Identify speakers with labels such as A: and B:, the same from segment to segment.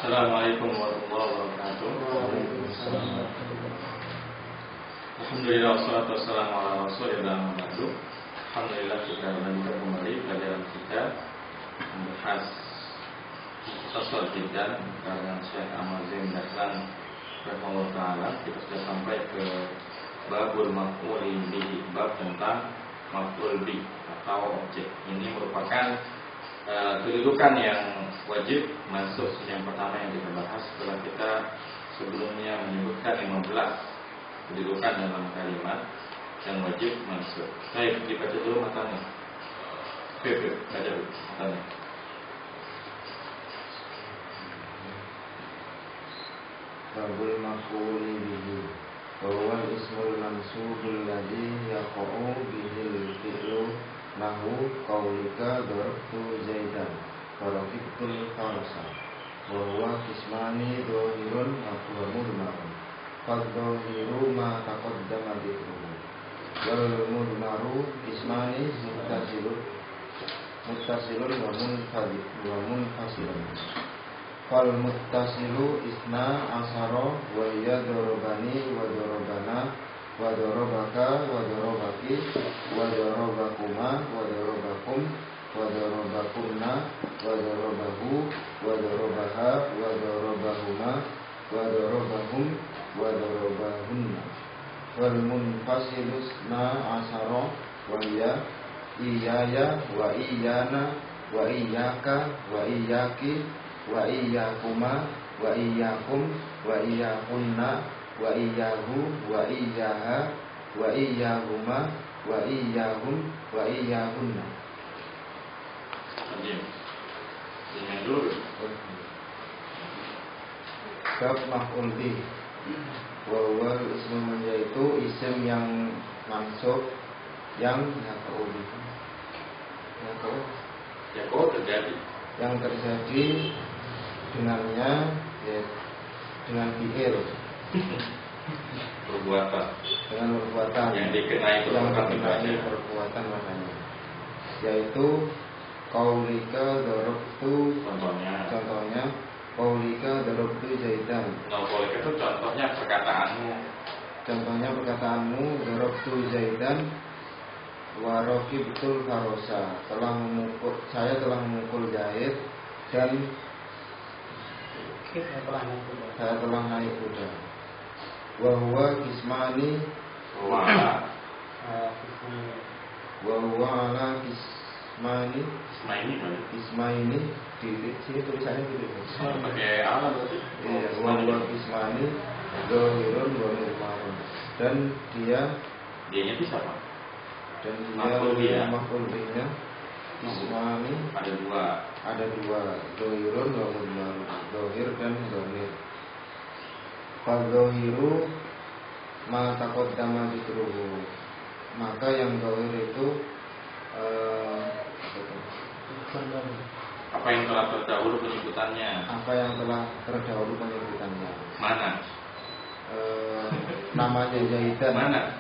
A: Assalamualaikum warahmatullahi wabarakatuh. Alhamdulillah wassalatu wassalamu ala rasulillah wa ba'du. Alhamdulillah kita lanjutkan kembali pelajaran kita membahas Mukhtasar Jiddan karangan Syekh Ahmad Zain Dahlan rahimahullah taala. Kita sudah sampai ke babul maf'ul bihi, bab tentang maf'ul bih atau objek. Ini merupakan kedudukan yang wajib masuk yang pertama yang kita bahas setelah kita sebelumnya menyebutkan 15 kedudukan dalam kalimat yang wajib masuk. Baik, dibaca dulu matanya. Baca dulu matanya.
B: Babul maf'ul bihi wa ismul mansubul ladzi yaqa'u bihil fi'lu nahu qaulika darabtu zaidan farakibtul farasa wa huwa qismani dhahirun wa mudmarun fadhahiru ma taqaddama dhikruhu wal mudmaru qismani muttasilun wa munfasilun fal muttasilu isna asara wa hiya darabani wa darabana wa darabaka wa darabaki wa darabakuma wa darabakum wa darabakunna wa darabahu wa darabaha wa darabahuma wa darabahum wa darabahunna wal munfasilu isna asara wa hiya iyaya wa iyana wa iyaka wa iyaki wa iyyakuma wa iyyakum wa iyyakunna wa iyyahu wa iyyaha wa iyyahuma wa iyyahum wa iyyahunna.
A: Ini dulu.
B: Bab maf'ul bih. Wa huwa ismun, yaitu isim yang mansub yang
A: terjadi
B: yang terjadi dengannya ya, dengan fi'il
A: perbuatan
B: dengan perbuatan
A: yang dikenai
B: perbuatan maknanya, yaitu qaulika darabtu, contohnya qaulika darabtu zaidan.
A: Qaulika itu contohnya perkataanmu darabtu zaidan wa raqibtul farosa, saya telah memukul Zaid dan saya telah naik kuda. Wa huwa qismani wa huwa ala qismaini di sini tulisannya gitu. Pakai ala berarti.
B: Iya, wa huwa qismani dhahirun wa mudmarun, dan dia
A: itu siapa?
B: Dan dia maf'ul bihnya qismani ada dua dhahirun wa mudmarun, dhahir dan dhamir. Fadhahiru ma taqaddama dzikruhu, maka yang dhahir itu
A: apa yang telah terdahulu penyebutannya. Mana?
B: Namanya Zaidan.
A: Mana?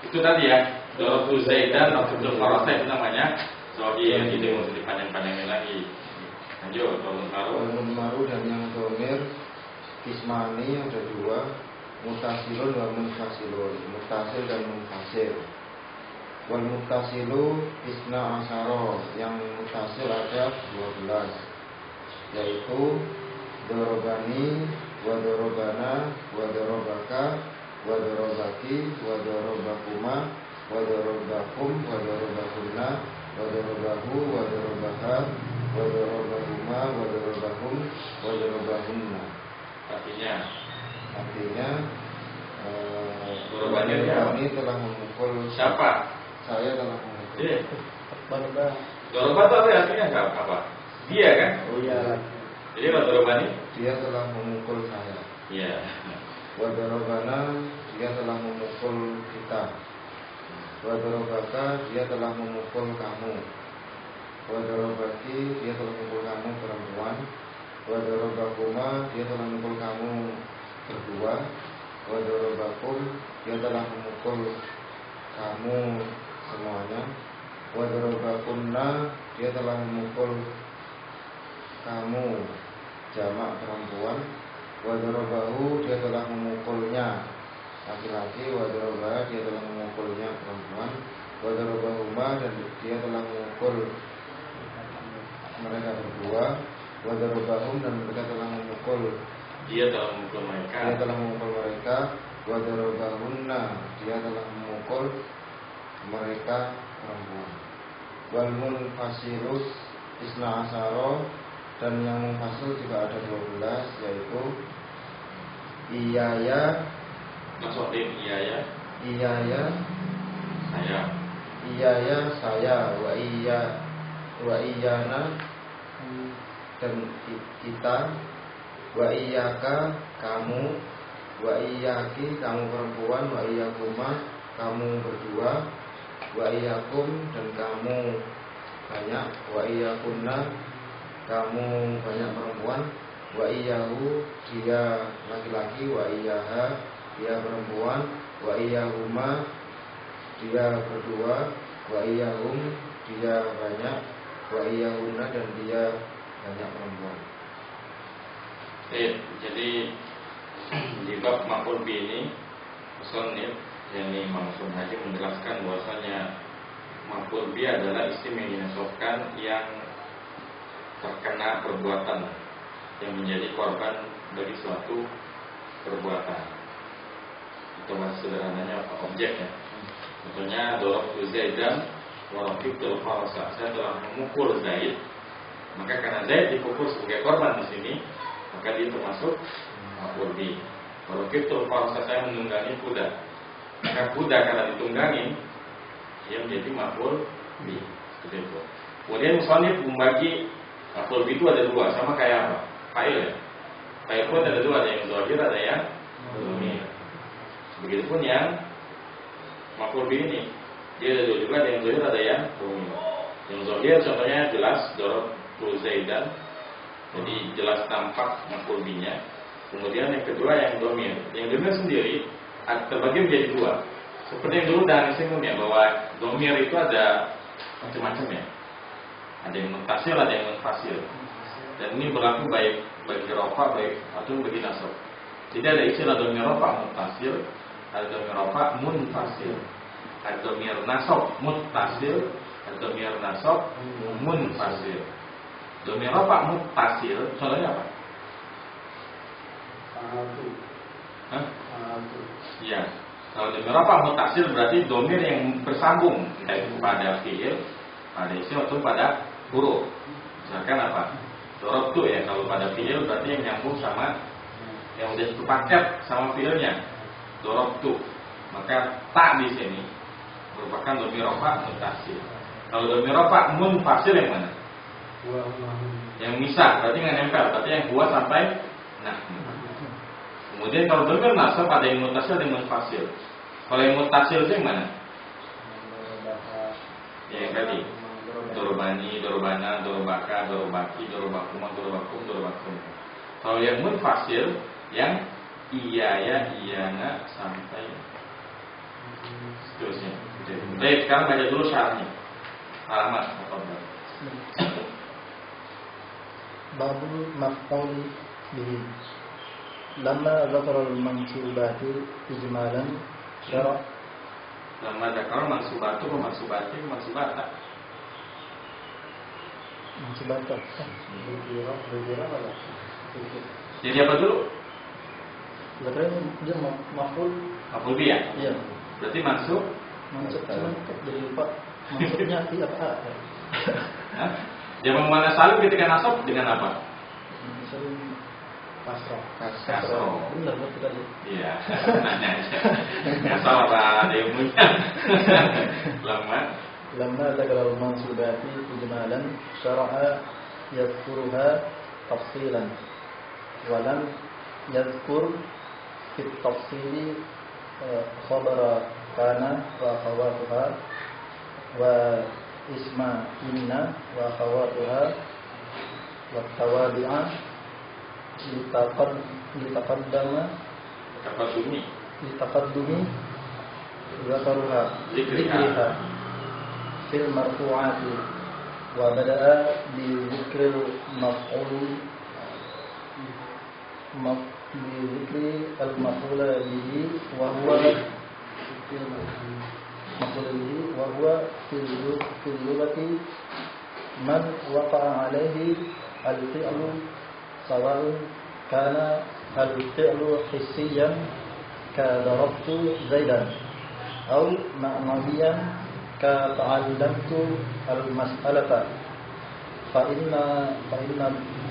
A: Itu tadi ya. Darabtu Zaidan Abdul Farasa itu namanya. Soalnya yang ini mau dipanjang-panjangin lagi. Lanjut.
B: Maru dan yang dhamir kismani ada dua, mutasilun wa munfasilun, mutasil dan munfasil. Wal mutasilu isna asaro, yang mutasil ada 12, yaitu darabani wa darabana wa darabaka wa darabaki wa darabakuma wa darabakum wa darabakunna wa darabahu wa darabaha wa darabahuma wa darabahum wa darabahunna.
A: Artinya
B: Darabani telah memukul
A: siapa?
B: Saya telah memukul.
A: Darabah itu artinya apa? Dia kan?
B: Oh iya.
A: Jadi kalau darabani
B: dia telah memukul saya.
A: Iya.
B: Wa darabana, dia telah memukul kita. Wa darabaka, dia telah memukul kamu. Wa darabaki, dia telah memukul kamu perempuan. Wa darabakuma, dia telah memukul kamu berdua. Wa darabakum, dia telah memukul kamu semuanya. Wa darabakunna, dia telah memukul kamu jamak perempuan. Wa darabahu, dia telah memukulnya laki-laki. Wa darabaha, dia telah memukulnya perempuan. Wa darabahuma, dan dia telah memukul mereka berdua. Wa darabahum, dan mereka telah memukul
A: Dia telah memukul mereka.
B: Dia telah memukul mereka. Wa darabahunna, dia telah memukul mereka perempuan. Wal munfasilus isna asaro, dan yang munfasil juga ada 12, yaitu iyaya,
A: Maksudin iyaya
B: saya, wa iyana, dan kita, wa iyaka, kamu, wa iyaki, kamu perempuan, wa iyakuma, kamu berdua, wa iyakum, dan kamu banyak, wa iyakunna, kamu banyak perempuan, wa iyahu, dia laki-laki, wa iyaha, dia perempuan, wa iyahuma, dia berdua, wa iyahum, dia banyak, wa iyahuna, dan dia banyak perempuan.
A: Jadi di bab maf'ul bi ini musannif yakni Imam Haji menjelaskan bahwasanya maf'ul bi adalah isim yang dinasabkan yang terkena perbuatan, yang menjadi korban bagi suatu perbuatan. Itu maksud sederhananya apa? Objeknya. Contohnya darabtu Zaidan wa raqibtul farasa. Saya telah memukul Zaid. Maka karena Zaid dipukul sebagai korban di sini, maka dia termasuk maf'ul bi. Wa raqibtul farasa, saya menunggangi kuda. Maka kuda karena ditunggangi, dia menjadi maf'ul bi. Seperti itu. Kemudian musannif membagi maf'ul bi itu ada dua, sama kayak apa? Fa'il ya. Fa'il pun ada dua, ada yang zahir, ada yang dhamir. Begitupun yang maf'ul bi ini, dia ada dua juga, ada yang zahir, ada yang dhamir. Yang zahir contohnya jelas darabtu Zaidan, jadi jelas tampak maf'ul bi-nya. Kemudian yang kedua yang dhamir. Yang dhamir sendiri terbagi menjadi dua. Seperti yang dulu dan singgung ya, bahwa dhamir itu ada macam-macam ya. Ada yang muttasil, ada yang munfasil. Dan ini berlaku baik bagi rafa, baik atau bagi nasab. Jadi ada istilah dhamir rafa muttasil, ada dhamir rafa munfasil, ada dhamir nasab muttasil, ada dhamir nasab munfasil. Dhamir rafa muttasil contohnya apa? Hah? Iya. Kalau dhamir rafa muttasil berarti dhamir yang bersambung, entah itu pada fi'il, pada isim atau pada huruf. Misalkan apa? Darabtu ya, kalau pada fi'il berarti yang nyambung sama, yang udah sepaket sama fi'ilnya. Darabtu. Maka tak di sini merupakan dhamir rafa muttasil. Kalau dhamir rafa munfasil yang mana? Yang misah, berarti nggak nempel, berarti yang huwa sampai nah. Kemudian kalau dhamir nasab ada yang muttasil, ada yang munfasil. Kalau yang muttasil itu yang mana? Ya yang tadi. Dorobani, dorobana, dorobaka, dorobaki, dorobakuma, dorobakum, dorobakum. Kalau yang munfasil, yang iyaya, iyana sampai seterusnya. Baik, sekarang baca dulu syaratnya. Alamat apa?
C: Babul maf'ul bihi. Lamma dzakara al-mansubati ijmalan syara'.
A: Lamma dzakara mansubatu wa mansubati wa mansubata.
C: Mansubata.
A: Jadi apa dulu?
C: Dzakara dia maf'ul
A: Maf'ul bi ya?
C: iya.
A: Berarti mansub
C: Jadi Pak maksudnya apa?
A: Hah? Jamak muannas salim ketika nasab dengan apa?
C: Salim kasrah.
A: Kasroh.
C: Benar betul tadi.
A: Iya, nanya aja. Nggak salah apa ada yang punya.
C: Lamma dzakara al-mansubati ijmalan syara'a yadhkuruha tafsilan wa lam yadhkur fi at-tafsili khabara kana wa akhawatuha wa isma inna wa akhawatuha wa tawabi'a litaqaddumi zakaruha zikriha fil marfu'ati wa bada'a bi zikril maf'ul Bizikri al-maf'ul bihi wa huwa maf'ul bihi wa huwa fil lughati man waqa'a alaihi al-fi'lu sawa'un kana al-fi'lu hissiyan ka darabtu Zaidan aw ma'nawiyan ka ta'allamtu al-mas'alata fa inna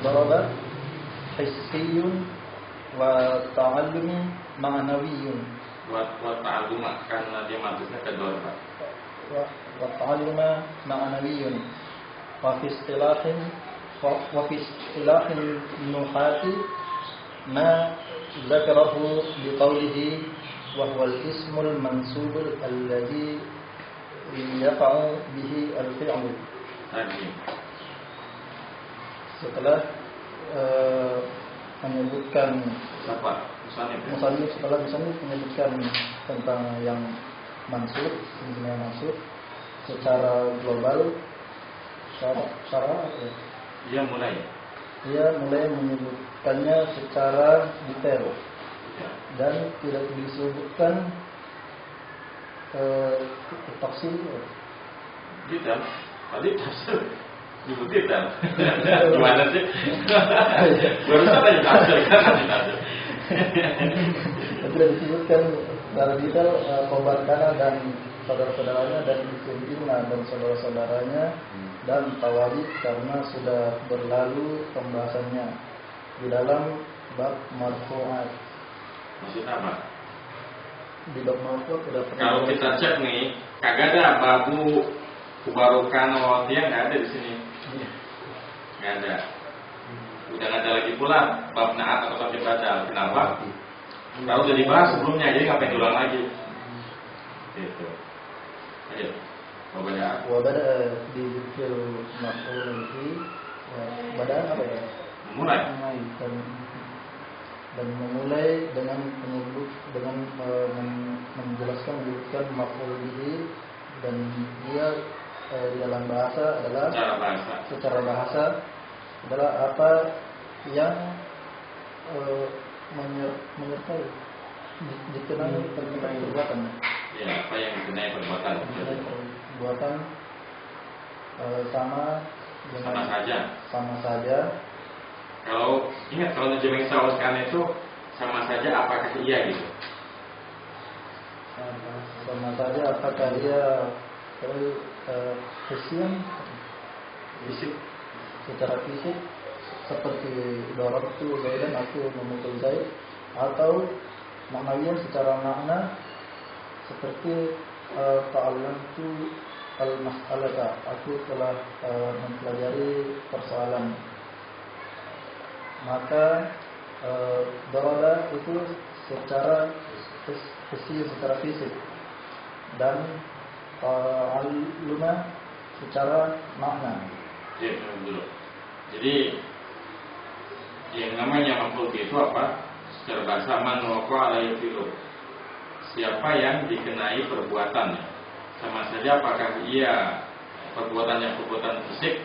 C: daraba hissiyun wa ta'allumi ma'nawiyyun
A: wa ta'alluma karena dia maksudnya ke darba
C: wa ta'alluma ma'nawiyyun wa fi istilahin nuhati ma zakarahu biqawlihi wa huwa al-ismul mansub alladhi yaqa'u bihi al-fi'lu. Setelah menyebutkan musannif setelah menyebutkan tentang yang mansub, yang mansub secara global, secara
A: dia mulai
C: menyebutkannya secara detail dan tidak disebutkan tafsir
A: detail. Tadi tafsir disebut detail. Gimana sih? Baru saja tafsir kan tafsir.
C: Tidak disebutkan secara detail Qabarkana dan saudara-saudaranya dan Ibnah dan saudara-saudaranya dan Tawarikh karena sudah berlalu pembahasannya di dalam bab marfu'at.
A: Maksudnya apa?
C: Di bab marfu' sudah pernah.
A: Kalau kita cek nih, kagak ada babu Kubarokana Wawatiyah, nggak ada di sini. Nggak ada. Udah nggak ada lagi pula bab naat atau bab badal. Kenapa? Kalau udah dibahas sebelumnya, jadi ngapain diulang lagi? Gitu. Ayo.
C: Wabada di zikir maf'ul bihi. Bada apa ya?
A: Mulai.
C: Dan memulai dengan menyebutkan maf'ul bihi dan dia di dalam bahasa adalah secara bahasa adalah apa yang menyertai dikenai perbuatan.
A: Ya, apa yang dikenai perbuatan?
C: Perbuatan sama saja.
A: Kalau ingat kalau terjemah sekarang itu sama saja apakah iya gitu?
C: Sama saja apakah dia fisik secara fisik seperti darabtu Zaidan, aku memukul Zaid, atau maknawiyan secara makna seperti ta'allamtu al-mas'alata, aku telah mempelajari persoalan. Maka daraba itu secara fisik dan ta'alluma secara makna.
A: Jadi yang namanya maf'ul itu apa? Secara bahasa man waqa alaihi fi'lu. Siapa yang dikenai perbuatannya. Sama saja apakah ia perbuatannya perbuatan fisik?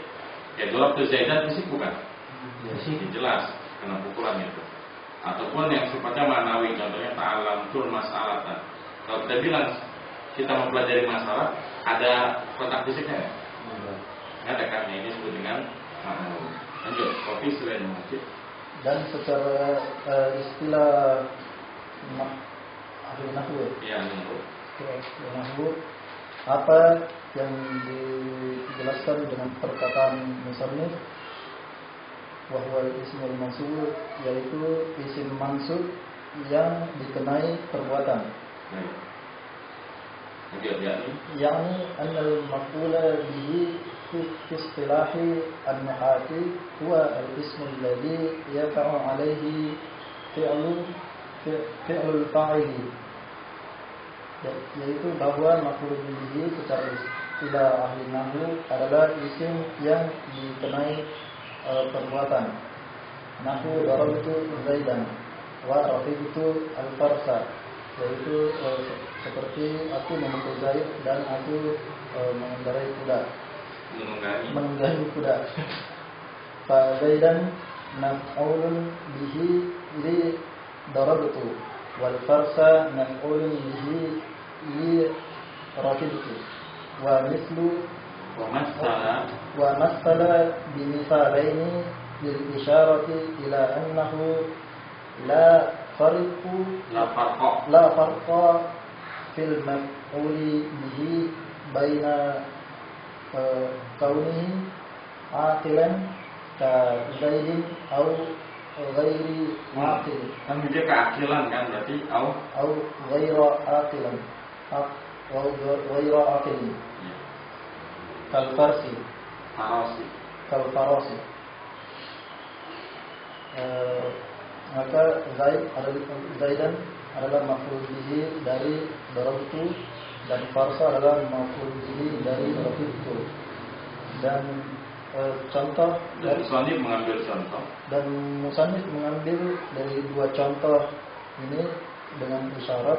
A: Ya darabtu Zaidan fisik bukan? Jelas karena pukulan itu. Ataupun yang sifatnya manawi, contohnya ta'allamtul mas'alatan. Kalau kita bilang kita mempelajari masalah, ada kotak fisiknya nggak ada kan? Ini disebut dengan manawi. Lanjut, kopi selain masjid.
C: Dan secara istilah ahli nahwu, apa yang dijelaskan dengan perkataan musannif wahwa ismul mansub, yaitu isim mansub yang dikenai perbuatan. Yani annal maf'ula bihi fi istilahi an-nuhati huwa al-ismu alladhi yaqa'u alayhi fi'lul fa'ili, yaitu bahwa maf'ul bihi secara istilah ahli nahwu adalah isim yang dikenai perbuatan. Nahwu darabtu Zaidan wa rafidtu al-farsa, yaitu seperti aku memukul Zaid dan aku mengendarai kuda. Menunggangi kuda. Fa Zaidan maf'ulun bihi li darabtu wal farsa maf'ulun bihi li rakibtu wa mislu wa masala bimithalaini lil isharati ila annahu la farqa fil maf'uli bihi baina kaunihi aqilan ka zaidin au ghairi aqil.
A: Kan dia keakilan kan berarti au
C: ghaira aqilan au ghaira aqil. Kal farsi maka Zaidan adalah maf'ul bihi dari darabtu dan farsa adalah maf'ul bihi dari rakibtu. Dan contoh
A: dari musannif mengambil contoh
C: dan musannif mengambil dari dua contoh ini dengan isyarat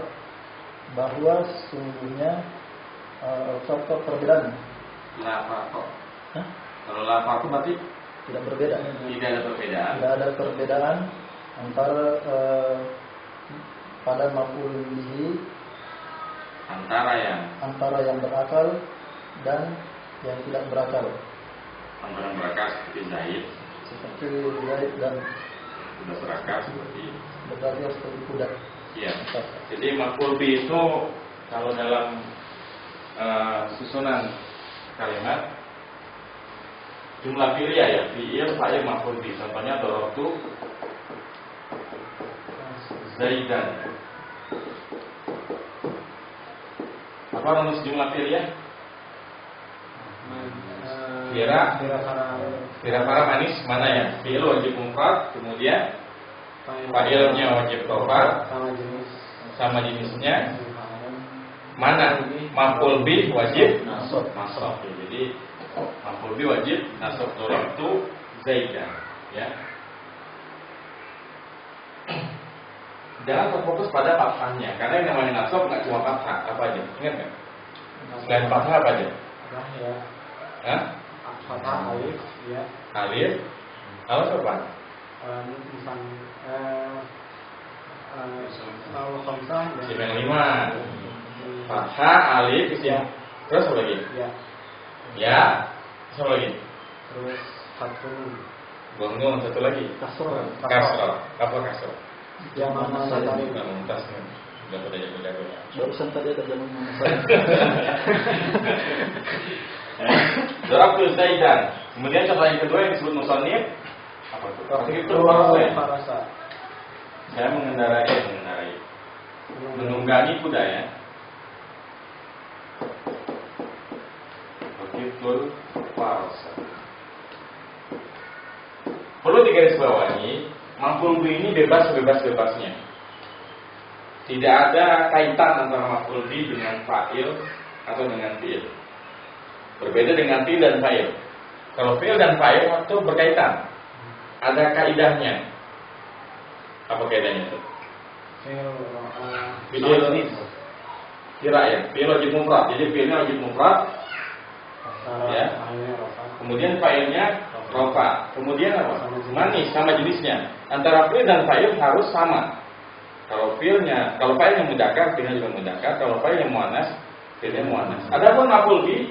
C: bahwa sesungguhnya contoh perbedaan.
A: Kalau lafaz itu berarti
C: tidak berbeda.
A: Tidak ada perbedaan.
C: Tidak ada perbedaan antara pada maf'ul bihi antara yang berakal dan yang tidak berakal.
A: Antara yang berakal seperti
C: Zaid dan
A: tidak berakal seperti
C: kuda.
A: Iya. Jadi maf'ul bihi itu kalau dalam susunan kalimat jumlah fi'liyah ya, fi'il fa'il maf'ul bihi. Contohnya darabtu Zaidan. Apa rumus jumlah fi'liyah? Fira para manis mana ya? Fi'il wajib mufrad, kemudian fa'ilnya wajib khabar sama jenisnya. Mana? Maf'ul bih wajib nasab. Jadi maf'ul bih wajib nasab darabtu Zaidan, ya. Jangan terfokus pada fathahnya, karena yang namanya nasab nggak cuma fathah, apa aja? Ingat nggak? Selain fathah apa aja?
C: Fathah alif, ya.
A: Alif apa? Isim yang 5. Fathah, alif, isim. Terus apa lagi? Ya. Terus apa lagi?
C: Terus
A: Bangun satu lagi. Kasrah. Apa kasrah?
C: Yang mana saya tadi
A: muntas nih. Udah pada jago-jago.
C: Barusan tadi ada jaman mana saya.
A: Darabtu Zaidan. Kemudian contoh yang kedua yang disebut musannif apa itu? Rakibtu farasa. Saya mengendarai. Menunggangi kuda ya. Rakibtu farasa. Perlu digarisbawahi, maf'ul bihi ini bebas-bebasnya. Tidak ada kaitan antara maf'ul bihi dengan fa'il atau dengan fi'il. Berbeda dengan fi'il dan fa'il. Kalau fi'il dan fa'il itu berkaitan. Ada kaidahnya. Apa kaidahnya itu? Fi'il ya. Fi'il wajib mufrad. Jadi fi'ilnya wajib mufrad. Ya. Kemudian fa'ilnya rafa. Kemudian apa? Manis sama jenisnya. Antara fi'il dan fa'il harus sama. Kalau fa'ilnya mudzakkar, fi'ilnya juga mudzakkar. Kalau fa'ilnya muannas, fi'ilnya muannas. Adapun maf'ul bihi,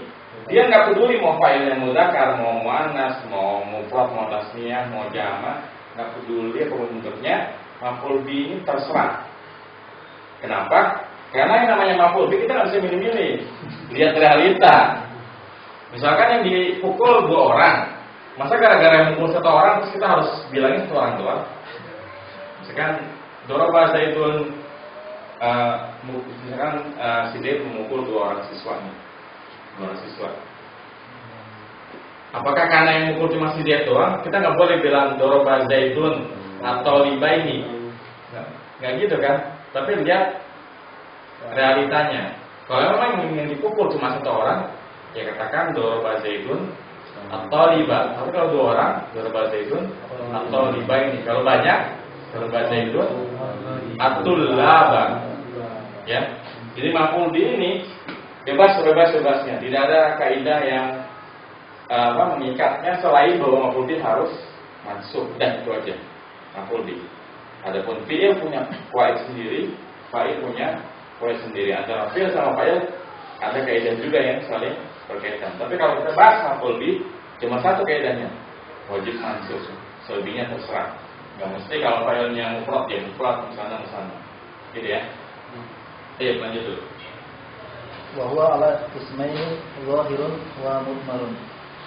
A: dia enggak peduli mau fa'ilnya mudzakkar, mau muannas, mau mufrad, mau tasniyah, mau jama', enggak peduli apa bentuknya. Maf'ul bihi ini terserah. Kenapa? Karena yang namanya maf'ul bihi kita enggak bisa milih-milih. Lihat realita. Misalkan yang dipukul 2 orang, masa gara-gara yang mukul 1 orang terus kita harus bilangin 1 orang doang? Misalkan daraba Zaidun, si Zaid memukul 2 orang siswanya, 2 orang siswa. Apakah karena yang mukul cuma si Zaid doang? Kita nggak boleh bilang daraba Zaidun atau libaini, nggak gitu kan? Tapi lihat realitanya. Kalau memang yang dipukul cuma 1 orang, ya katakan daraba Zaidun atau liba. Tapi kalau 2 orang, daraba Zaidun atau libaini. Kalau banyak, daraba Zaidun atau laba. Ya. Jadi maf'ul bihi ini bebasnya. Tidak ada kaidah yang mengikatnya selain bahwa maf'ul bihi harus mansub, dan itu aja. Maf'ul bih. Adapun fi'il punya qaid sendiri, fa'il punya qaid sendiri. Antara fi'il sama fa'il ada kaidah juga yang saling berkaitan. Tapi kalau kita bahas maf'ul bih, cuma satu kaidahnya, wajib mansub. Selebihnya terserah. Nggak mesti kalau fa'ilnya mufrad ya mufrad, misalnya. Gitu ya. Lanjut dulu.
C: Wa huwa ala ismaini zahirun wa mudmarun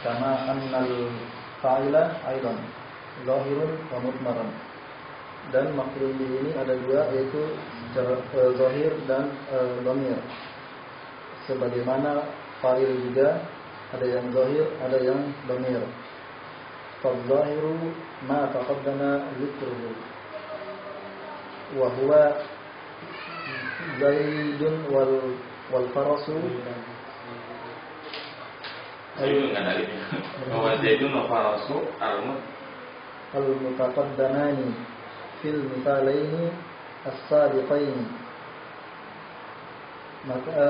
C: kama annal fa'ila aidan zahirun wa mudmarun. Dan maf'ul bih ini ada dua, yaitu zahir dan dhamir. Sebagaimana fa'il juga ada yang zahir, ada yang dhamir. Fadh-dhahiru ma taqaddama dzikruhu wa huwa Zaidun wal farasu.
A: Zaidun kan dari bahwa Zaidun wal farasu
C: al-mutaqaddamani fil mithalaini as-sabiqaini. Maka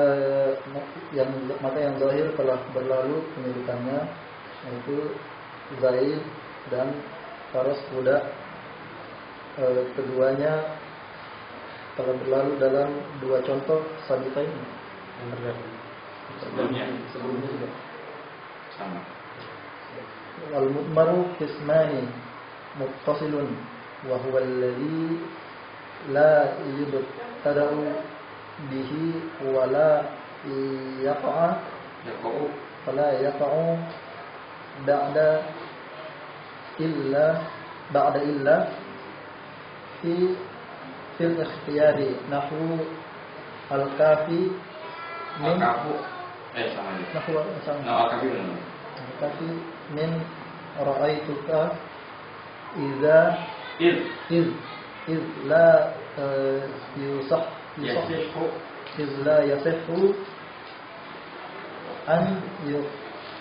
C: yang zahir telah berlalu penyebutannya, yaitu Zaid dan faras kuda. Keduanya telah berlalu dalam dua contoh sabiqain yang
A: sebelumnya
C: juga.
A: Sama.
C: Al-mudmaru qismani muttasilun wa huwa alladhi la yubtada'u bihi wa la yaqa'u ba'da illa fil ikhtiyari nahwu al-kafi min al-kafi min ra'aituka idza la yasihhu an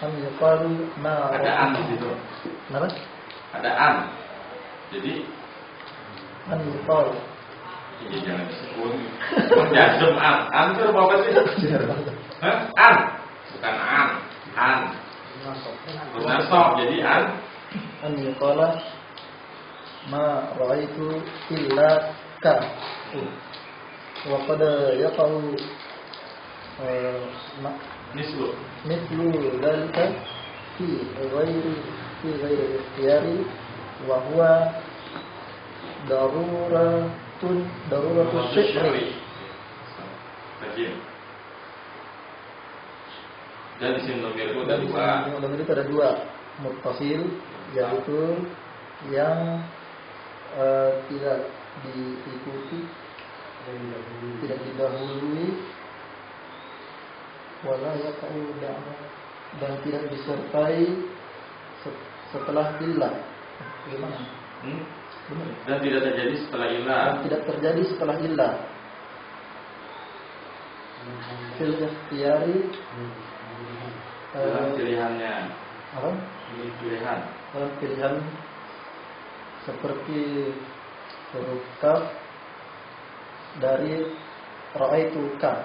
C: yuqalu ma
A: ada an di situ.
C: Kenapa?
A: Ada an. Jadi
C: an yuqalu.
A: Iya, jangan disebut. Menjazm an itu apa sih? Hah? An. Bukan an. Bernasab jadi an
C: yuqala ma ra'aitu illa ka. Wa qad yaqau mislu dzalika fi ghairi ikhtiyari wa huwa daruratul syihri.
A: Dan di sini domir itu ada dua.
C: Domir itu ada dua, muttasil, yaitu yang tidak diikuti, tidak didahului, wala yaqa'u ba'da, dan tidak disertai setelah illah. Gimana? Benar.
A: Dan tidak terjadi setelah illah.
C: Dan tidak terjadi setelah illah. Fil ikhtiyari
A: dalam pilihannya.
C: Apa?
A: Pilihan.
C: Dalam pilihan seperti huruf kaf dari ra'aitu ka.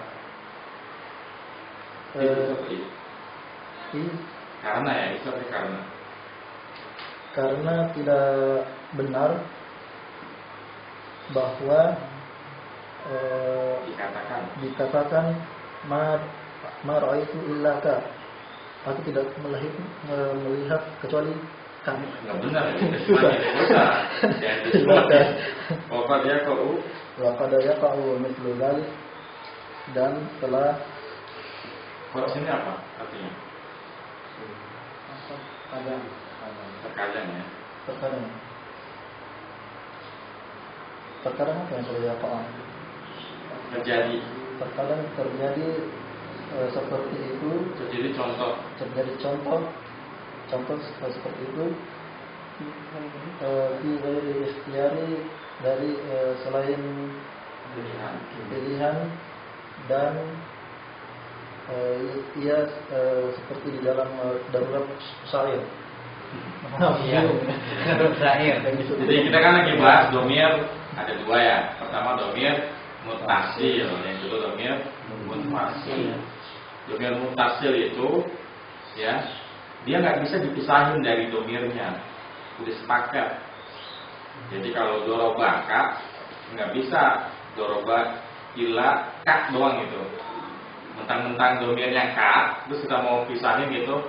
A: Karena ya, itu
C: karena tidak benar bahwa dikatakan ma ra'aitu illa ka. Aku tidak melihat kecuali kamu.
A: Enggak benar ya. Jangan disebut.
C: Waqad yaqa'u mithlu dzalik, dan telah
A: Kalau sini apa artinya? Terkadang ya.
C: Terkadang apa yang sudah yaqa'u? Terkadang terjadi seperti itu.
A: Terjadi contoh
C: seperti itu. Di ghairi ikhtiyari, dari selain pilihan dan ia seperti di dalam darurat syair.
A: Jadi kita kan lagi bahas domir ada dua ya. Pertama domir mutasil, yang kedua domir munfasil. Domir mutasil itu ya dia nggak bisa dipisahin dari domirnya. udah sepakat. Jadi kalau dorobaka nggak bisa doroba ila kak doang gitu. Mentang-mentang domirnya kak, terus kita mau pisahin gitu,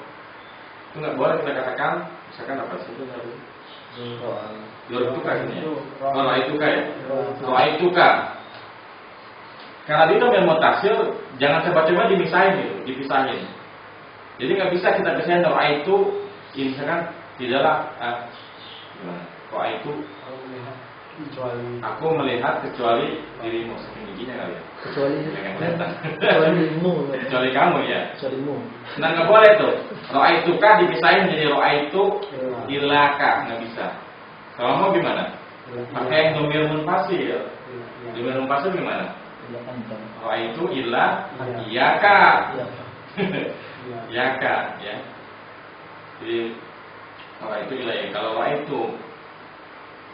A: itu nggak boleh kita katakan. Misalkan apa sih itu tadi? Dorobaka ini. Roa itu kak ya. Roa itu kak. Karena dia domir mutasil, jangan coba-coba dimisahin gitu, dipisahin. Jadi nggak bisa kita pisahin roa itu, misalkan tidaklah roa itu. Aku melihat kecuali dirimu, saking giginya kali ya. Kecuali kamu ya. Nah nggak boleh tuh. Roa itu kah dipisahin jadi roa itu ilaka, nggak bisa. Kalau mau gimana? Pakai yang domir munfasil. Domir munfasil gimana? Roa itu ila iyaka. Iyaka ya. Jadi roa itu ila ya. Kalau roa itu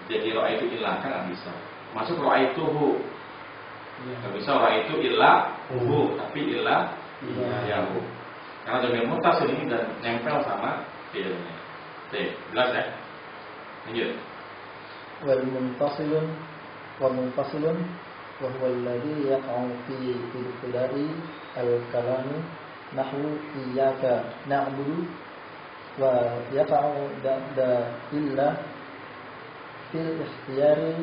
A: jadi roa itu ilaka nggak bisa. Masuk roa itu hu. Nggak bisa roa itu ila hu, tapi ila ya hu. Karena domir mutasil ini dan nempel sama fiilnya. Oke, jelas ya? Lanjut.
C: Wal munfasilun wa huwa alladhi yaqa'u fi ibtida'i al-kalami nahwu iyyaka na'budu wa yaqa'u ba'da illa fil ikhtiyari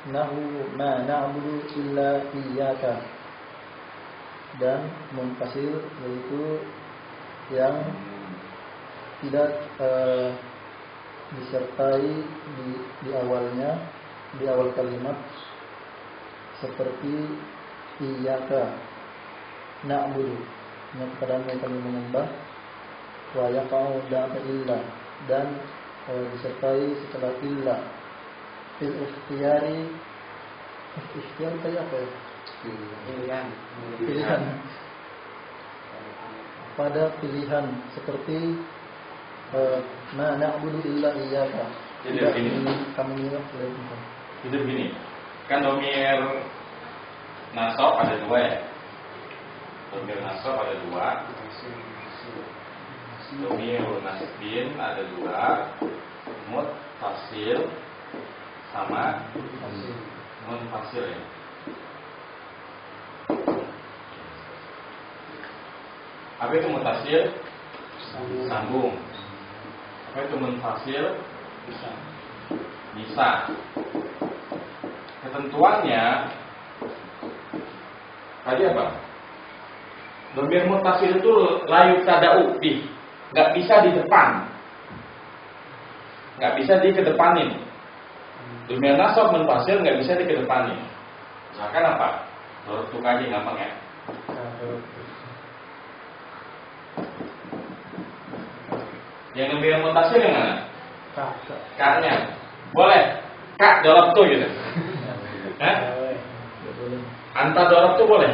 C: nahu ma na'budu illa iyyaka. Dan munfasil yaitu yang tidak disertai di awalnya, di awal kalimat, seperti iyyaka na'budu, yang kepadamu kami menyembah, wa yaqa'u ba'da illa, dan disertai setelah illa. Fil ikhtiyari, ikhtiyar kayak apa ya? Pilihan. Pada pilihan seperti ma na'budu illa iyyaka.
A: Jadi begini.
C: Kami minyak
A: Jadi begini. Kan domir nasab ada dua ya. Domir nasab ada dua. Domir nasbin ada dua. Muttasil sama munfasil ya. Apa itu muttasil? Sambung. Apa itu munfasil? Bisa. Ketentuannya tadi apa? Domir muttasil itu layu tada'u bih, nggak bisa di depan, nggak bisa dikedepanin. Domir nasab munfasil nggak bisa dikedepanin. Misalkan apa? Dorobtu aja gampang ya. Yang domir muttasil yang mana? K-nya. Boleh. Kak dorobtu gitu. Anta dorobtu boleh?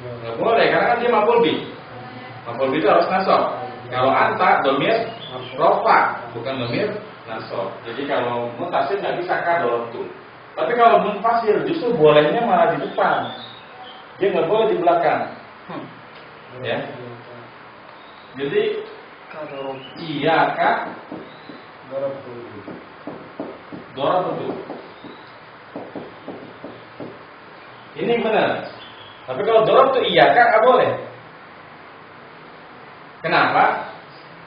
A: Nggak boleh, karena kan dia maf'ul bih. Maf'ul bih itu harus nasab. Kalau anta domir rofa, bukan domir nasab. Jadi kalau muttasil nggak bisa ka dorobtu. Tapi kalau munfasil justru bolehnya malah di depan. Dia nggak boleh di belakang. Ya. Jadi iya kak dorobtu. Ini benar. Tapi kalau dorobtu iya kak nggak boleh. Kenapa?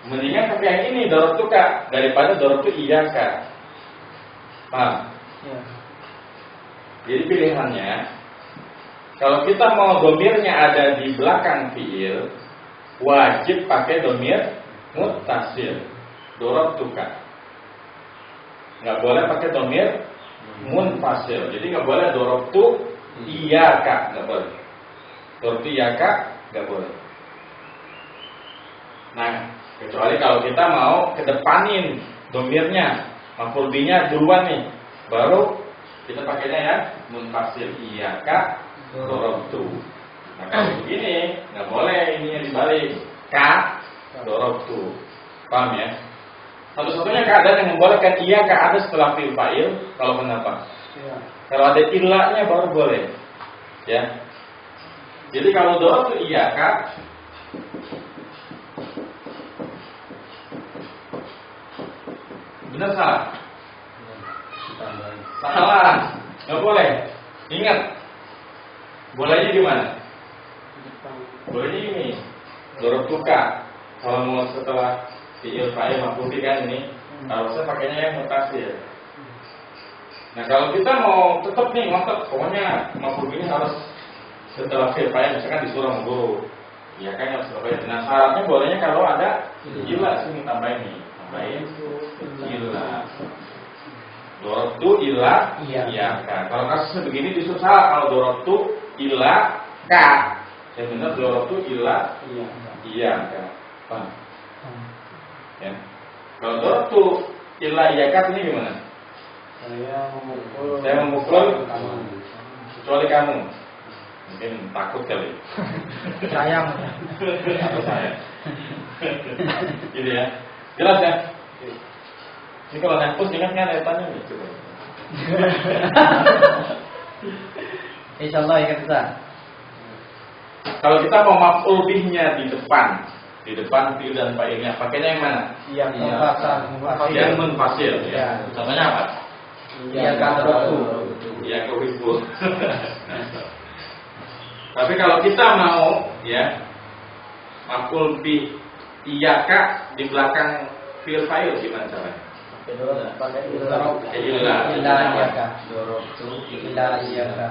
A: Mendingan pakai yang ini dorobtu kak daripada dorobtu iya kak. Paham? Ya. Jadi pilihannya, kalau kita mau domirnya ada di belakang fiil, wajib pakai domir muttasil, dorobtu kak. Nggak boleh pakai domir munfasil. Jadi nggak boleh dorobtu iya kak, nggak boleh. Dorobtu iya kak, nggak boleh. Nah, kecuali kalau kita mau kedepanin domirnya, maf'ul bihnya duluan nih, baru kita pakainya ya munfasil iya kak dorobtu. Nah kalau begini nggak boleh ininya dibalik kak dorobtu. Paham ya? Satu-satunya keadaan yang membolehkan iya kak ada setelah fi'il fa'il. Kalau kenapa? Ya. Kalau ada ilahnya baru boleh. Ya. Jadi kalau dorobtu iya kak, Benar salah? Salah. Nggak boleh. Ingat. Bolehnya gimana? Bolehnya ini. Dorok tuka. Kalau mau setelah fi'il fa'il maf'ul bih kan ini, harusnya pakainya yang mutasil. Nah kalau kita mau tetap nih ngotot, pokoknya maf'ul bihnya harus setelah fi'il fa'il, misalkan disuruh mengguru, ya kan harus tambahin. Nah syaratnya bolehnya kalau ada ila sini tambahin nih, tambahin ila. Dorobtu ila iya kan. Kalau kasusnya begini justru salah. Kalau dorobtu ila ka, yang benar dorobtu ila iya kan. Paham? Ya. Kalau dorobtu ila iya kan ini gimana? Saya memukul kecuali kamu. Mungkin takut kali.
C: Sayang.
A: Takut saya. Gitu ya. Jelas ya? Ini kalau hapus ingatnya letannya nih coba.
C: Insyaallah ingat kita.
A: Kalau kita mau maf'ul bihnya di depan fi'il dan fa'ilnya, pakainya yang mana?
C: Yang
A: Munfasil. Ya. Contohnya apa?
C: Yang karotu.
A: Ya kehibur. Tapi kalau kita mau ya maf'ul bih iyaka di belakang fi'il fa'il gimana caranya?
C: Pakai
A: Illa
C: iyaka. Illa iyaka.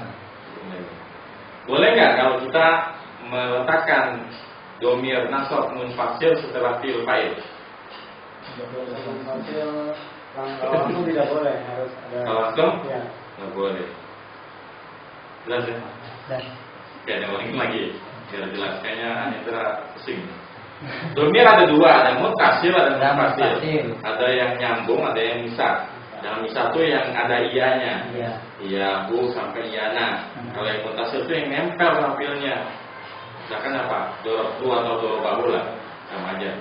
A: Boleh nggak kalau kita meletakkan domir nasab munfasil setelah fi'il fa'il?
D: Kalau langsung tidak boleh, harus ada.
A: Kalau langsung?
D: Ya.
A: Nggak boleh. Jelas ya?
C: Dan
A: Oke, ada ulangi lagi biar jelas. Kayaknya Anitra pusing. Domir ada dua, ada mutasil, ada munfasil. Ada yang nyambung, ada yang misah. Yang misah itu yang ada ianya. Iya bu sampai iyana. Kalau yang mutasil itu yang nempel tampilnya. Misalkan apa? Dorok tu atau dorok bahu lah, sama aja.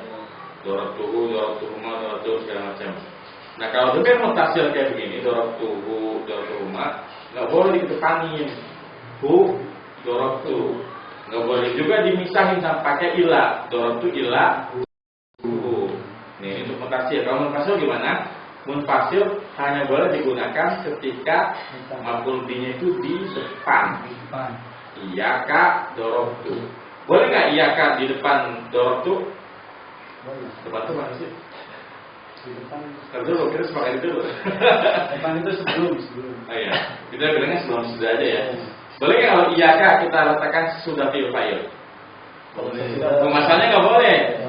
A: Dorok tuhu, dorok tuhuma, dorok tuh segala macam. Nah kalau domir mutasil kayak begini, dorok tuhu, dorok tuhuma, nggak boleh dikedepanin. Bu, dorok tu. Nggak boleh juga dimisahin sama pakai ila. Dorok tu ila. Nih untuk mutasil. Kalau munfasil gimana? Munfasil hanya boleh digunakan ketika maf'ul bihnya itu di depan. Iyaka dorok tu. Boleh nggak iyaka di depan dorok tu? Depan tu mana sih?
D: Di depan.
A: Terus dulu kita sepakat itu dulu.
D: Depan itu sebelum.
A: Oh iya, kita bilangnya sebelum sudah aja ya. Boleh nggak kalau iyaka kita letakkan sesudah fi'il fa'il? Pemasannya nggak boleh.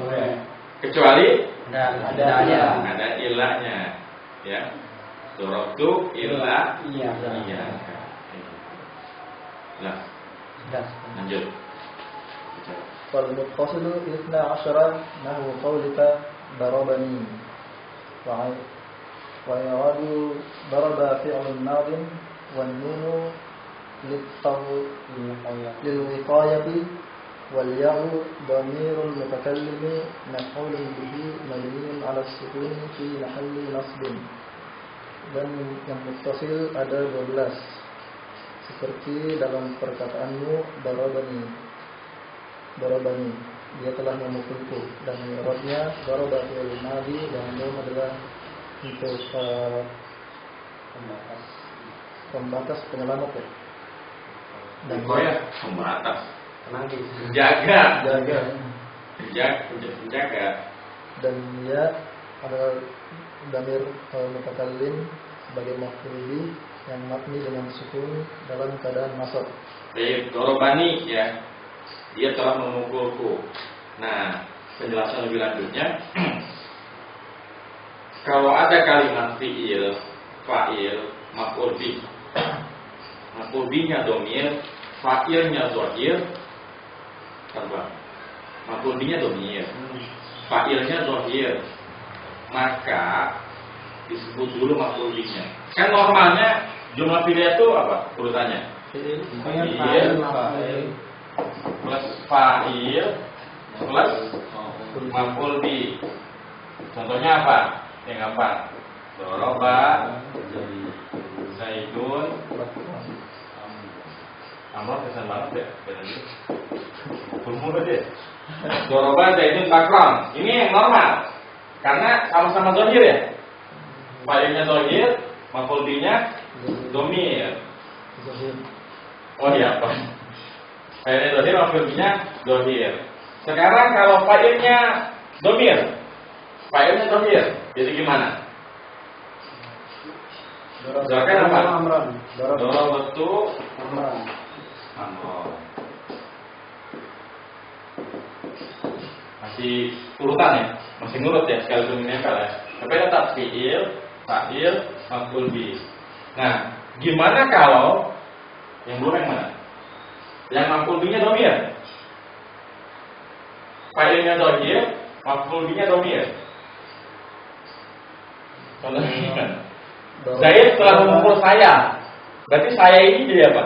A: Kecuali ada ilahnya, ya. Dorobtu ilah iya. Nah, lanjut.
C: فالمتصل 12 نحو قولك ضربني ويراد ضرب فعل ماض والنون للوقاية والياء ضمير المتكلم مفعول به مبني على السكون في محل نصب. Dan yang muttasil ada 12 seperti dalam perkataanmu darabani dia telah memukulku, dan i'rabnya daraba fi'il madhi dan nun adalah untuk pembatas penyelamat ya. Dan
A: pembatas
D: Penangkis.
A: Penjaga.
C: Dan ya adalah damir mutakallim sebagai maf'ul bih yang mabni dengan sukun dalam keadaan nasab.
A: Baik, dorobani ya. Dia telah memukulku. Nah, penjelasan lebih lanjutnya. Kalau ada kalimat fi'il, fa'il, maf'ul bih. Maf'ul bihnya domir, fa'ilnya zahir. Tambah. Maf'ul bihnya domir, fa'ilnya zahir. Maka disebut dulu maf'ul bihnya. Kan normalnya jumlah fi'il itu apa urutannya?
C: Fi'il
A: plus fa'il plus maf'ul bih. Contohnya apa? Yang gampang. Doroba Zaidun Amr kesan banget ya. Bermula deh. Doroba Zaidun Bakram. Ini yang normal. Karena sama-sama zahir ya. Fa'ilnya dohir, maf'ul bihi-nya domir. Oh iya, Pak. Fa'ilnya dohir, maf'ul bihi-nya dohir. Sekarang kalau fa'ilnya domir, jadi gimana? Silakan apa? Dorobatu amron. Masih urutan ya, masih nurut ya, sekalipun ini nempel ya. Tapi tetap fi'il, fa'il, maf'ul bihi. Nah, gimana kalau yang belum yang mana? Yang maf'ul bihi-nya domir. Fa'ilnya domir, maf'ul bihi-nya domir. Contohnya gimana? Zaid telah memukul saya. Berarti saya ini jadi apa?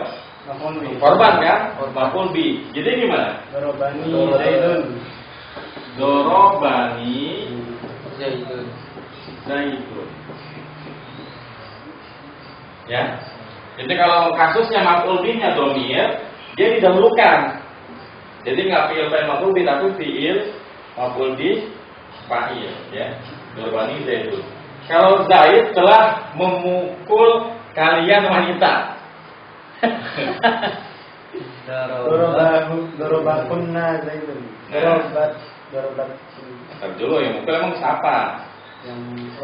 A: Korban kan? Maf'ul bihi. Jadi gimana?
D: Dorobani Zaidun.
A: Dorobani
C: Zaidun.
A: Zaidun. Ya. Jadi kalau kasusnya maf'ul bihi-nya domir, dia didahulukan. Jadi nggak fi'il fa'il maf'ul bihi, tapi fi'il maf'ul bihi fa'il. Ya. Dorobani Zaidun. Kalau Zaid telah memukul kalian wanita.
D: Dorobakunna Zaidun. Dorobat.
A: Ntar dulu yang mukul emang siapa?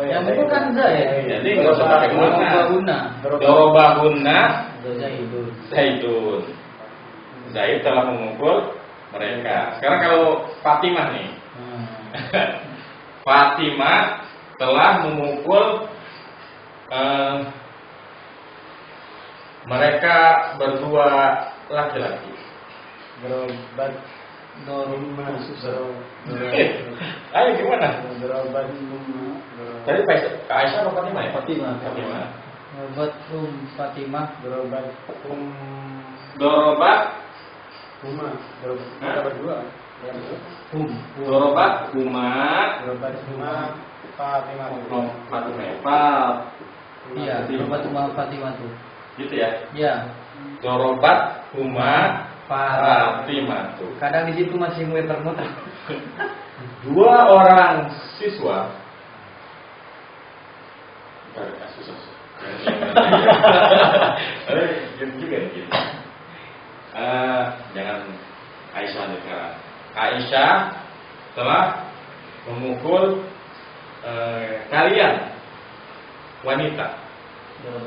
C: Yang mukul kan Zaid.
A: Jadi nggak usah pakai mana. Dorobahunna Zaidun. Zaid telah memukul mereka. Sekarang kalau Fatimah nih. Fatimah telah memukul mereka berdua laki-laki.
D: Dorobat.
A: Ayo gimana?
D: Dorobat.
A: Tadi Aisyah atau Fatimah ya?
C: Fatimah.
E: Dorobat Fatimah.
A: Dorobat
D: Huma. Dorobat dua.
A: Dorobat Huma.
D: Dorobat Huma Fatimah.
A: Fatimah.
E: Iya, dorobat Fatimah tuh.
A: Gitu ya?
E: Iya.
A: Dorobat Huma Fatimah tuh.
E: Kadang di situ masih muter-muter.
A: Dua orang siswa. Gitu juga nih. Jangan Aisyah nih sekarang. Aisyah telah memukul kalian wanita.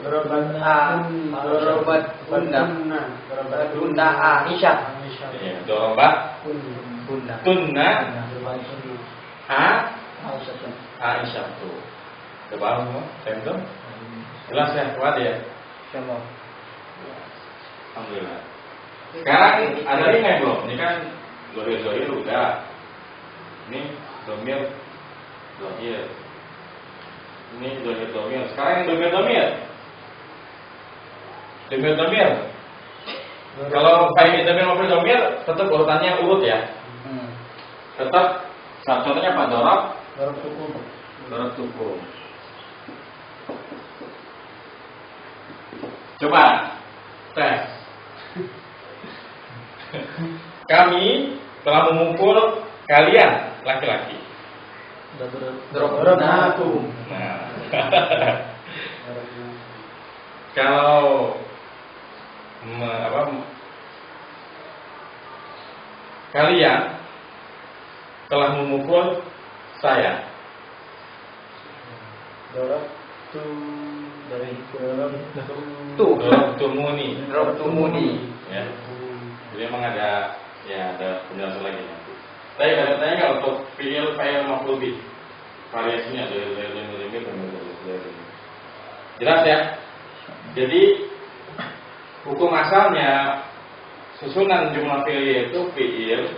D: Dorobat Bunda Aisyah.
A: Ya, dorobat tunna Aisyah tuh. Coba kamu, tentu. Jelas ya, kuat ya. Alhamdulillah. Sekarang ada lagi nggak belum? Ini kan zohir udah. Ini domir. Ini domir. Sekarang yang domir. Kalau kayak domir maupun domir, tetap urutannya urut ya. Tetap. Contohnya apa? Dorab tukum. Coba tes. Kami telah memukul kalian laki-laki.
D: Dorobnakum.
A: Nah. Kalau kalian telah memukul saya.
C: Tumuni.
A: Ya. Jadi memang ada penjelasan lagi nanti. Tapi katanya kalau untuk fi'il fa'il maf'ul bih variasinya dari jelas ya. Jadi hukum asalnya susunan jumlah fi'il itu fi'il,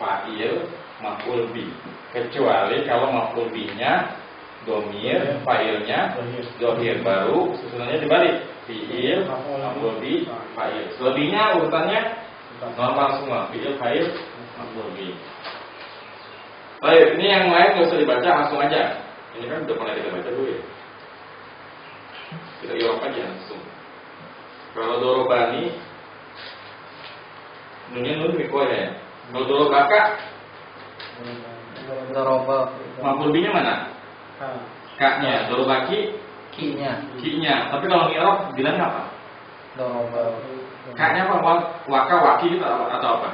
A: fa'il, maf'ul bih. Kecuali kalau maf'ul bihnya domir, fa'ilnya dohir, baru susunannya dibalik. Fi'il, maf'ul bih, fa'il. Selebihnya urutannya normal semua. Fi'il, fa'il, maf'ul bih. Baik, ini yang lain nggak usah dibaca, langsung aja. Ini kan udah pernah kita baca dulu ya. Kita irob aja langsung. Kalau dorobani, nunnya nun mikwa ya. Kalau dorobaka,
C: Doroba.
A: maf'ul bihnya mana? K-nya, dorobaki
E: Ki-nya.
A: Ki-nya. Tapi kalau mi'rab bilang apa?
E: Doroba.
A: K-nya apa? Waka, waki atau apa?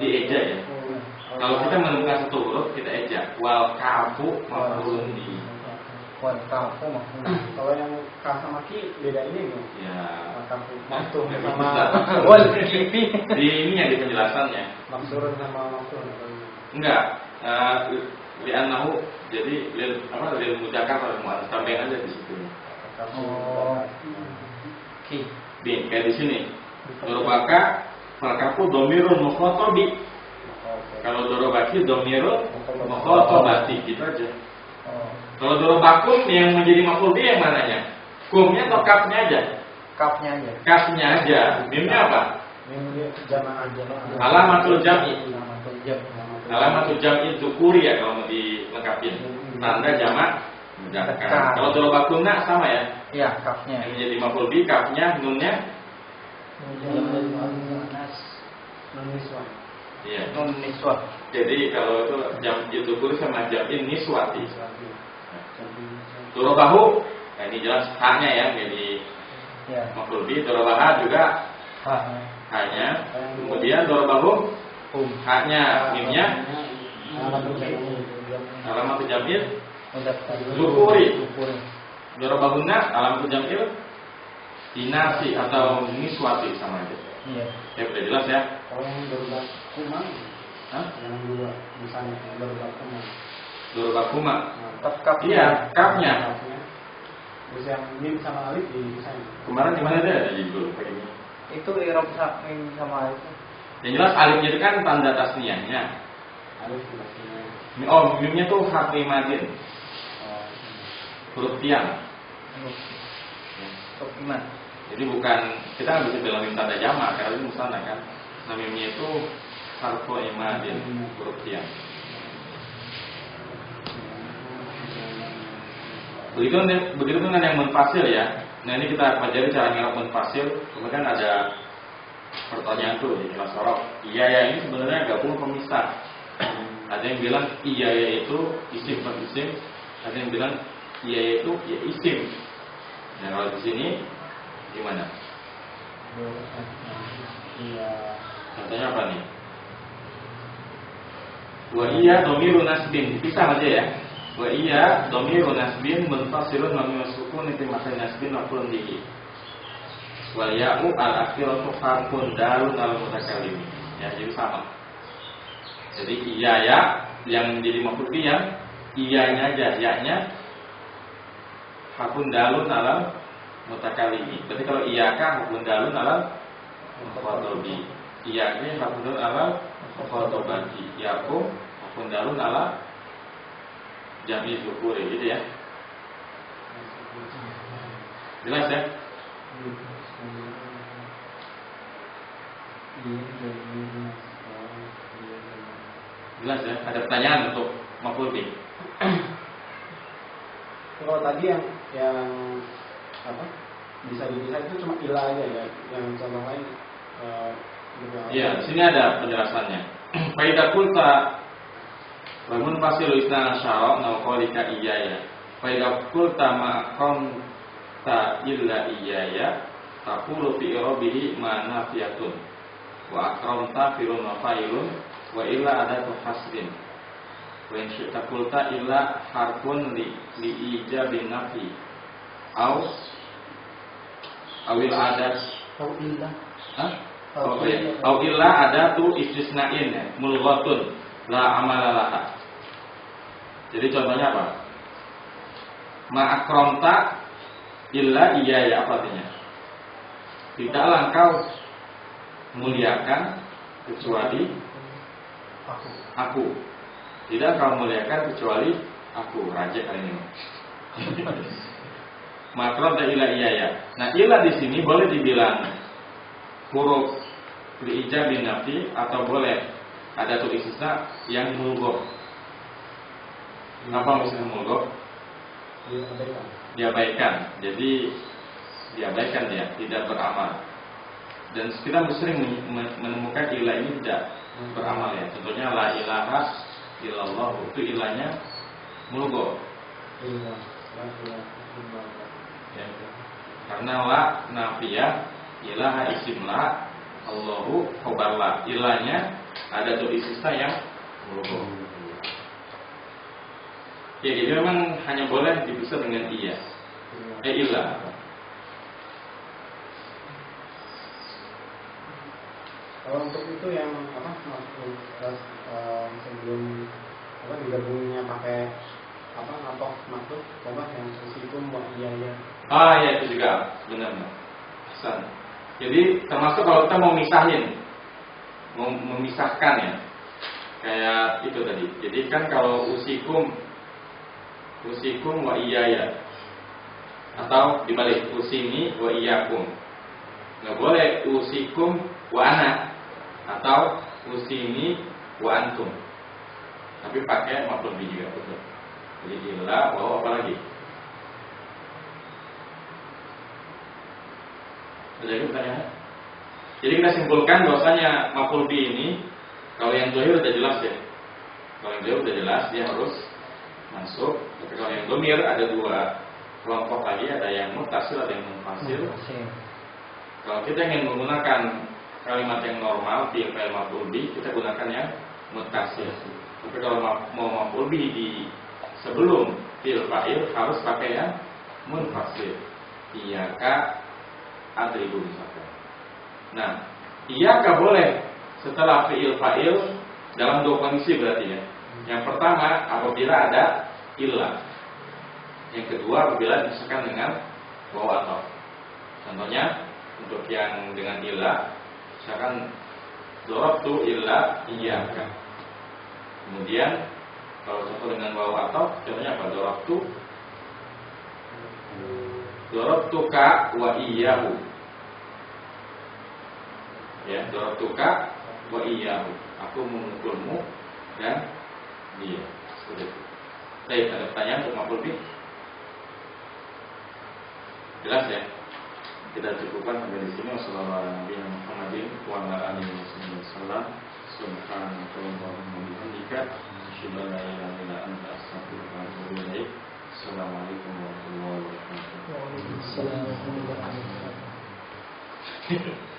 A: Dieja ya. Kalau kita menemukan satu huruf kita eja. Wal kafu maf'ulun bi.
E: Wan kafu maf'ul.
D: Kalau yang K sama Ki beda ini nih.
A: Ya.
D: Kafu
A: Nah,
D: maktum
A: nggak
D: sama
A: bisa.
E: Wal kifi.
A: Di ini ya di penjelasannya.
D: maksurun sama maktum.
A: Enggak. Li'annahu jadi lil mudzakkar wal mu'annas tambahin aja di situ.
E: Oh. Ki.
A: Bin kayak di sini. Dorobaka fal kafu dhamirun mukhatabi. Kalau dorobaki dhamirun mukhatabati gitu aja.
E: Oh.
A: Kalau dorobakum yang menjadi maf'ul bi yang mananya? Kumnya atau kafnya aja?
E: Kafnya aja.
A: Kafnya aja. Mimnya apa?
D: Ini jamaah.
A: Alamatul jam'i.
E: Namatul jam.
A: Alamatul jam'i dzukuri ya kalau mau dilengkapin. Tanda jamak mudzakkar. Kalau dorobakumna sama ya.
E: Iya, kafnya.
A: Yang menjadi maf'ul bi kafnya, nunnya
D: Niswa.
A: iya.
E: Nun niswah.
A: Jadi kalau itu jam'i dzukuri sama jam'i niswati. Dorobahu, nah ini jelas haknya ya, jadi
E: Ya.
A: maf'ul bi. Dorobaha juga
E: Haknya.
A: haknya. Kemudian dorobahu haknya, mimnya alamatul jam'il dzukuri. Dorobahunna alamatul jam'il inasi atau niswati sama aja.
E: Iya.
A: Ya udah jelas ya.
D: Kalau yang dorobak kuma,
A: Hah?
D: yang dua misalnya dorobak kuma.
A: Dorobakuma.
E: Kaf.
A: Iya, kafnya.
D: Terus yang mim sama alif dipisahin.
A: Kemarin di mana ada di guru begini.
E: Itu i'rab sama itu.
A: Yang jelas alifnya itu kan tanda tasniyahnya.
D: Alif dipisahin.
A: Oh, mimnya tuh harfi madin, huruf tiang.
E: Untuk iman.
A: Jadi bukan kita nggak bisa bilang mim tanda jamak karena itu musanna kan. Nah, mimnya itu harfu imadin, huruf tiang. Begitu dengan yang munfasil ya. Nah ini kita pelajari cara ngerap munfasil. Kemudian ada pertanyaan tuh di kelas sorok. Iya ya ini sebenarnya gabung pemisah. Ada yang bilang iya ya itu isim per isim. Ada yang bilang iya ya itu ya isim. Nah kalau di sini gimana?
D: Iya.
A: Contohnya apa nih? Wa iya domiru nasbin. Dipisah aja ya. Wa iya domiru nasbin munfasilun wa min sukun itu makan nasbin maf'ulun bihi. Wal ya'u al akhiratu harfun dalun al mutakallim. Ya jadi sama. Jadi iya ya yang jadi maf'ul bihi yang iyanya aja, ya-nya harfun dalun al mutakallim. Berarti kalau iyaka harfun dalun al mukhatabi. Iyanya harfun dalun al mukhatabati. Ya'u harfun dalun al jami dzukuri gitu ya. Jelas ya? Jelas ya? Ada pertanyaan untuk maf'ul bih?
D: Kalau tadi yang apa? Bisa dipisah itu cuma ilah aja ya. Yang contoh lain
A: Iya, di sini ada penjelasannya. Faidah kulta bangun fasilu isna syara na qalika iyaya. Faidah kulta ma ta illa iyaya taqulu fi irabihi ma nafiyatun wa akramta filun wa fa'ilun wa illa adatu hasrin wa in syi'ta qulta illa harfun li ijabin nafi au awil adat
E: Au illah.
A: hah? Au illa adatu istisna'in ya, mulghatun la amala laha. Jadi contohnya apa? Ma akramta illa iyaya, apa artinya? Tidaklah engkau muliakan kecuali aku. Tidak engkau muliakan kecuali aku. Raja kali ini. Ma akramta illa iyaya. Nah, illa di sini boleh dibilang huruf li'ijabin nafi atau boleh ada tulis istisna yang mulghoh. Apa maksudnya mulghoh? Diabaikan. Jadi diabaikan dia, tidak beramal. Dan kita sering menemukan ilah ini tidak beramal ya. Contohnya la ilaha illallah, itu ilahnya mulghoh. Ya. Karena la nafiyah, ilah isim la, Allahu khobar la. Ilahnya ada tuh istisna yang berubah. Ya, jadi memang hanya boleh dibesar dengan iya. Ilah.
D: Kalau untuk itu yang apa maksud sebelum apa digabungnya pakai apa atau maksud apa yang usikum wa iya ya.
A: Ya itu juga benar. Hasan. Jadi termasuk kalau kita mau misahin, mau memisahkan ya, kayak itu tadi. Jadi kan kalau usikum wa iya ya, atau dibalik usini wa iyakum. Nggak boleh usikum wa ana atau usini wa antum. Tapi pakai maf'ul bih juga betul. Jadi illa wa apa lagi? Ada lagi pertanyaan? Jadi kita simpulkan bahwasanya maf'ul bih ini kalau yang zahir udah jelas ya. Kalau yang zahir udah jelas dia harus masuk. Tapi kalau yang dhamir ada dua kelompok lagi, ada yang muttasil, ada yang munfasil. Kalau kita ingin menggunakan kalimat yang normal fi'il fa'il maf'ul bih, kita gunakan yang muttasil. Tapi kalau mau maf'ul bih di sebelum fi'il fa'il harus pakai yang munfasil. Iyyaka adribu misalkan. Nah, iyyaka boleh setelah fi'il fa'il dalam dua kondisi berarti ya. Yang pertama apabila ada illah. Yang kedua apabila disertakan dengan wawu ataf. Contohnya untuk yang dengan illah, misalkan dorabtu illa iyyaka. Kemudian kalau contoh dengan wawu ataf, contohnya apa? Dorabtuka wa iyyahu. Ya, dorabtuka wa iyyahu. Aku memukulmu dan dia. Seperti itu. Baik, ada pertanyaan untuk maf'ul bih? Jelas ya? Kita cukupkan sampai di sini. Wassalamualaikum warahmatullahi wabarakatuh. Subhanakallahumma wa bihamdika asyhadu an la ilaha illa anta astaghfiruka wa atubu ilaik. Assalamualaikum warahmatullahi wabarakatuh.
C: Waalaikumsalam warahmatullahi wabarakatuh.